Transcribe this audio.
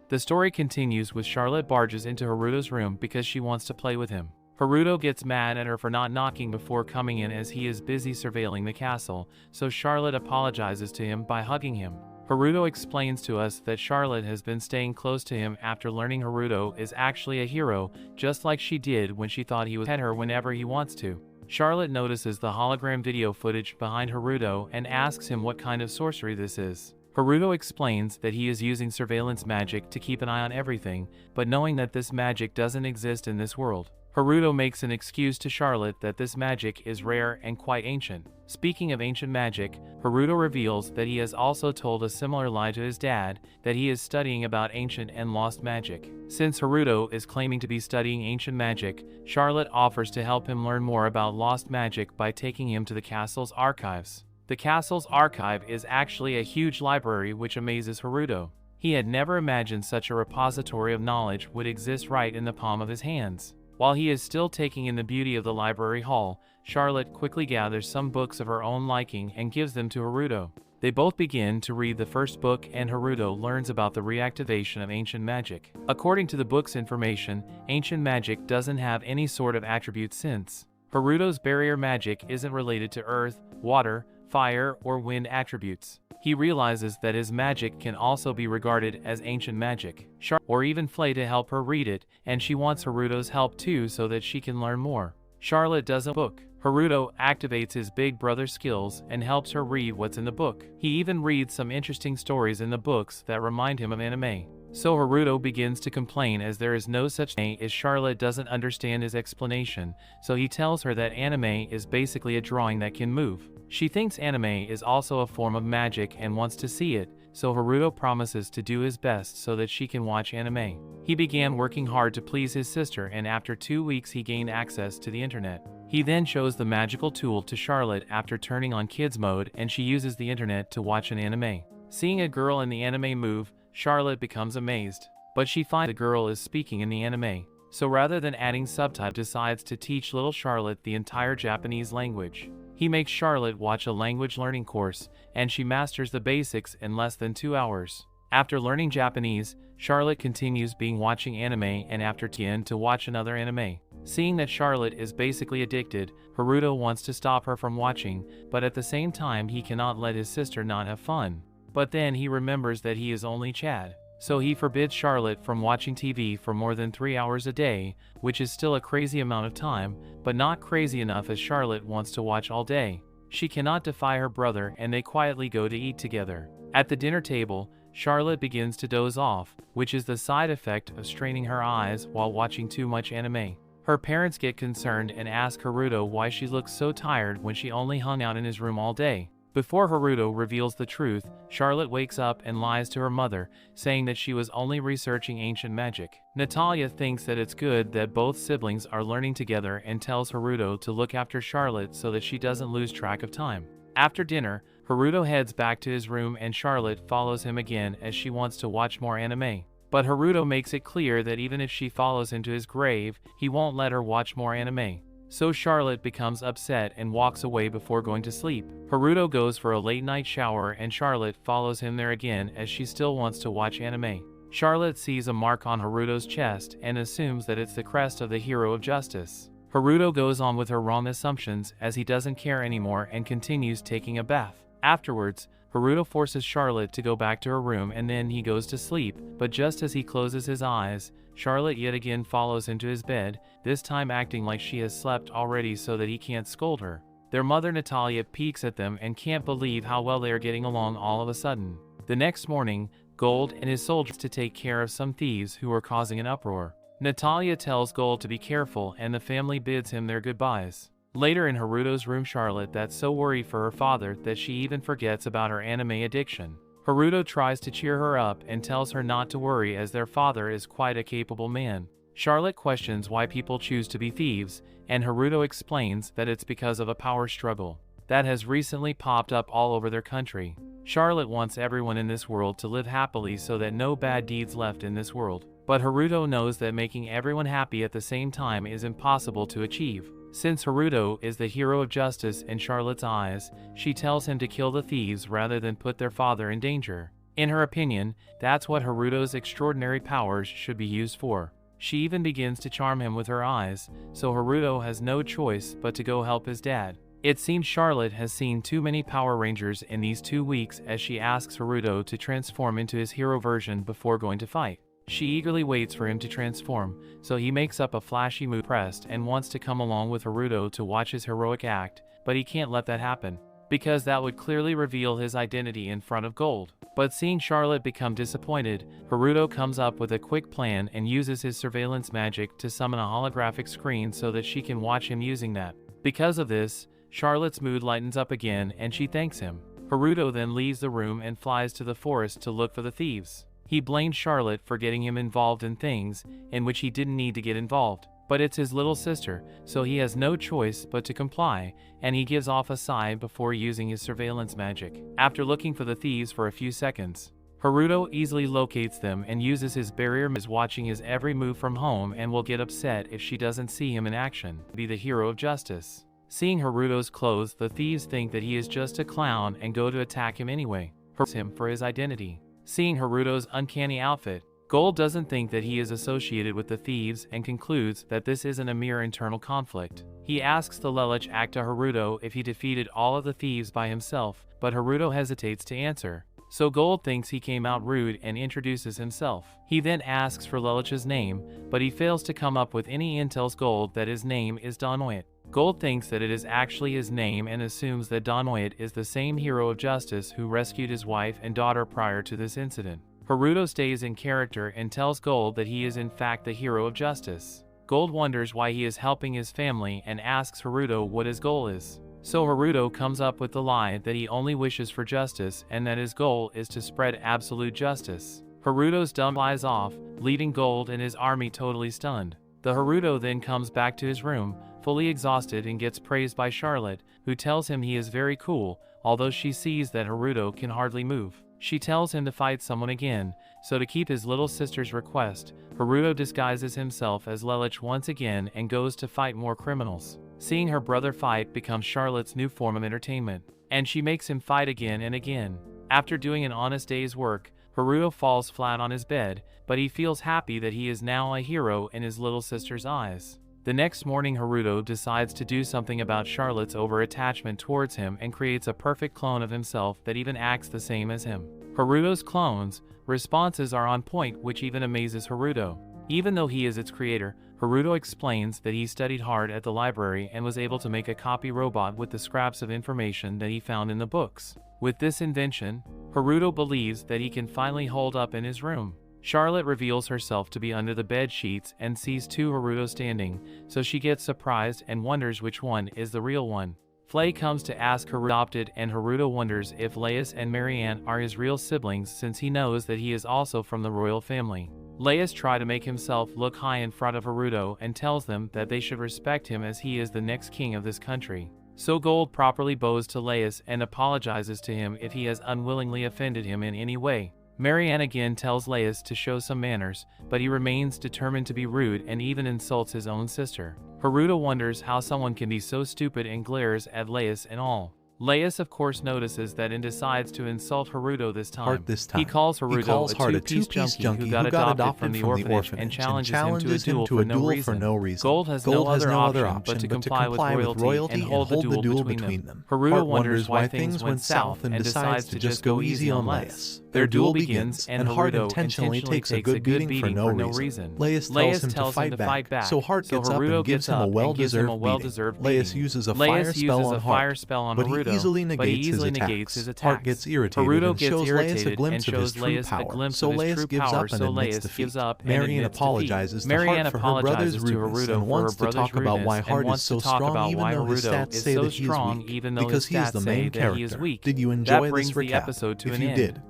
The story continues with Charlotte barges into Haruto's room because she wants to play with him. Haruto gets mad at her for not knocking before coming in as he is busy surveilling the castle, so Charlotte apologizes to him by hugging him. Haruto explains to us that Charlotte has been staying close to him after learning Haruto is actually a hero, just like she did when she thought he would pet her whenever he wants to. Charlotte notices the hologram video footage behind Haruto and asks him what kind of sorcery this is. Haruto explains that he is using surveillance magic to keep an eye on everything, but knowing that this magic doesn't exist in this world. Haruto makes an excuse to Charlotte that this magic is rare and quite ancient. Speaking of ancient magic, Haruto reveals that he has also told a similar lie to his dad, that he is studying about ancient and lost magic. Since Haruto is claiming to be studying ancient magic, Charlotte offers to help him learn more about lost magic by taking him to the castle's archives. The castle's archive is actually a huge library which amazes Haruto. He had never imagined such a repository of knowledge would exist right in the palm of his hands. While he is still taking in the beauty of the library hall, Charlotte quickly gathers some books of her own liking and gives them to Haruto. They both begin to read the first book and Haruto learns about the reactivation of ancient magic. According to the book's information, ancient magic doesn't have any sort of attribute since Haruto's barrier magic isn't related to earth, water, fire, or wind attributes. He realizes that his magic can also be regarded as ancient magic, or even Flay to help her read it, and she wants Haruto's help too so that she can learn more. Charlotte does a book. Haruto activates his big brother skills and helps her read what's in the book. He even reads some interesting stories in the books that remind him of anime. So Haruto begins to complain as there is no such thing as Charlotte doesn't understand his explanation, so he tells her that anime is basically a drawing that can move. She thinks anime is also a form of magic and wants to see it, so Haruto promises to do his best so that she can watch anime. He began working hard to please his sister and after 2 weeks he gained access to the internet. He then shows the magical tool to Charlotte after turning on kids mode and she uses the internet to watch an anime. Seeing a girl in the anime move, Charlotte becomes amazed, but she finds the girl is speaking in the anime. So rather than adding subtitles, decides to teach little Charlotte the entire Japanese language. He makes Charlotte watch a language learning course, and she masters the basics in less than 2 hours. After learning Japanese, Charlotte continues watching anime and after TN to watch another anime. Seeing that Charlotte is basically addicted, Haruto wants to stop her from watching, but at the same time he cannot let his sister not have fun. But then he remembers that he is only Chad. So he forbids Charlotte from watching TV for more than 3 hours a day, which is still a crazy amount of time, but not crazy enough as Charlotte wants to watch all day. She cannot defy her brother and they quietly go to eat together. At the dinner table, Charlotte begins to doze off, which is the side effect of straining her eyes while watching too much anime. Her parents get concerned and ask Haruto why she looks so tired when she only hung out in his room all day. Before Haruto reveals the truth, Charlotte wakes up and lies to her mother, saying that she was only researching ancient magic. Natalia thinks that it's good that both siblings are learning together and tells Haruto to look after Charlotte so that she doesn't lose track of time. After dinner, Haruto heads back to his room and Charlotte follows him again as she wants to watch more anime. But Haruto makes it clear that even if she follows him to his grave, he won't let her watch more anime. So Charlotte becomes upset and walks away before going to sleep. Haruto goes for a late night shower and Charlotte follows him there again as she still wants to watch anime. Charlotte sees a mark on Haruto's chest and assumes that it's the crest of the hero of justice. Haruto goes on with her wrong assumptions as he doesn't care anymore and continues taking a bath. Afterwards, Haruto forces Charlotte to go back to her room and then he goes to sleep, but just as he closes his eyes, Charlotte yet again follows into his bed, this time acting like she has slept already so that he can't scold her. Their mother Natalia peeks at them and can't believe how well they are getting along all of a sudden. The next morning, Gold and his soldiers to take care of some thieves who are causing an uproar. Natalia tells Gold to be careful and the family bids him their goodbyes. Later in Haruto's room, Charlotte that's so worried for her father that she even forgets about her anime addiction. Haruto tries to cheer her up and tells her not to worry as their father is quite a capable man. Charlotte questions why people choose to be thieves, and Haruto explains that it's because of a power struggle that has recently popped up all over their country. Charlotte wants everyone in this world to live happily so that no bad deeds left in this world. But Haruto knows that making everyone happy at the same time is impossible to achieve. Since Haruto is the hero of justice in Charlotte's eyes, she tells him to kill the thieves rather than put their father in danger. In her opinion, that's what Haruto's extraordinary powers should be used for. She even begins to charm him with her eyes, so Haruto has no choice but to go help his dad. It seems Charlotte has seen too many Power Rangers in these 2 weeks as she asks Haruto to transform into his hero version before going to fight. She eagerly waits for him to transform, so he makes up a flashy move pressed and wants to come along with Haruto to watch his heroic act, but he can't let that happen, because that would clearly reveal his identity in front of Gold. But seeing Charlotte become disappointed, Haruto comes up with a quick plan and uses his surveillance magic to summon a holographic screen so that she can watch him using that. Because of this, Charlotte's mood lightens up again and she thanks him. Haruto then leaves the room and flies to the forest to look for the thieves. He blames Charlotte for getting him involved in things in which he didn't need to get involved. But it's his little sister, so he has no choice but to comply, and he gives off a sigh before using his surveillance magic. After looking for the thieves for a few seconds, Haruto easily locates them and uses his barrier is watching his every move from home and will get upset if she doesn't see him in action. Be the hero of justice. Seeing Haruto's clothes, the thieves think that he is just a clown and go to attack him anyway. Hurts him for his identity. Seeing Haruto's uncanny outfit, Gold doesn't think that he is associated with the thieves and concludes that this isn't a mere internal conflict. He asks the Lelouch actor Haruto if he defeated all of the thieves by himself, but Haruto hesitates to answer. So Gold thinks he came out rude and introduces himself. He then asks for Lelouch's name, but he fails to come up with any intel's Gold that his name is Donoit. Gold thinks that it is actually his name and assumes that Donoit is the same hero of justice who rescued his wife and daughter prior to this incident. Haruto stays in character and tells Gold that he is in fact the hero of justice. Gold wonders why he is helping his family and asks Haruto what his goal is. So Haruto comes up with the lie that he only wishes for justice and that his goal is to spread absolute justice. Haruto's dumb flies off, leaving Gold and his army totally stunned. The Haruto then comes back to his room, fully exhausted, and gets praised by Charlotte, who tells him he is very cool, although she sees that Haruto can hardly move. She tells him to fight someone again, so to keep his little sister's request, Haruto disguises himself as Lelouch once again and goes to fight more criminals. Seeing her brother fight becomes Charlotte's new form of entertainment, and she makes him fight again and again. After doing an honest day's work, Haruto falls flat on his bed, but he feels happy that he is now a hero in his little sister's eyes. The next morning, Haruto decides to do something about Charlotte's over-attachment towards him and creates a perfect clone of himself that even acts the same as him. Haruto's clone's responses are on point, which even amazes Haruto. Even though he is its creator, Haruto explains that he studied hard at the library and was able to make a copy robot with the scraps of information that he found in the books. With this invention, Haruto believes that he can finally hold up in his room. Charlotte reveals herself to be under the bed sheets and sees two Haruto standing, so she gets surprised and wonders which one is the real one. Flay comes to ask her adopted, and Haruto wonders if Laius and Marianne are his real siblings since he knows that he is also from the royal family. Laius tries to make himself look high in front of Haruto and tells them that they should respect him as he is the next king of this country. So Gold properly bows to Laius and apologizes to him if he has unwillingly offended him in any way. Marianne again tells Laius to show some manners, but he remains determined to be rude and even insults his own sister. Haruto wonders how someone can be so stupid and glares at Laius and all. Laius of course notices that and decides to insult Haruto this time. He calls Haruto a two-piece junkie who got adopted from the orphanage and challenges him to a duel for no reason. Gold has no other option but to comply with royalty and hold the duel between them. Haruto wonders why things went south and decides to just go easy on Laius. Their duel begins and Haruto intentionally takes a good beating for no reason. Laius tells him to fight back, so Hart gets up and gives him a well-deserved beating. Laius uses a fire spell on Haruto, but he easily negates his attacks. Hart gets irritated and shows Laius a glimpse of his true power, so Laius gives up and admits defeat. Marianne apologizes to Hart for her brother's rudeness and wants to talk about why Hart is so strong even though his stats say that he is weak, because he is the main character. Did you enjoy this recap? If you did,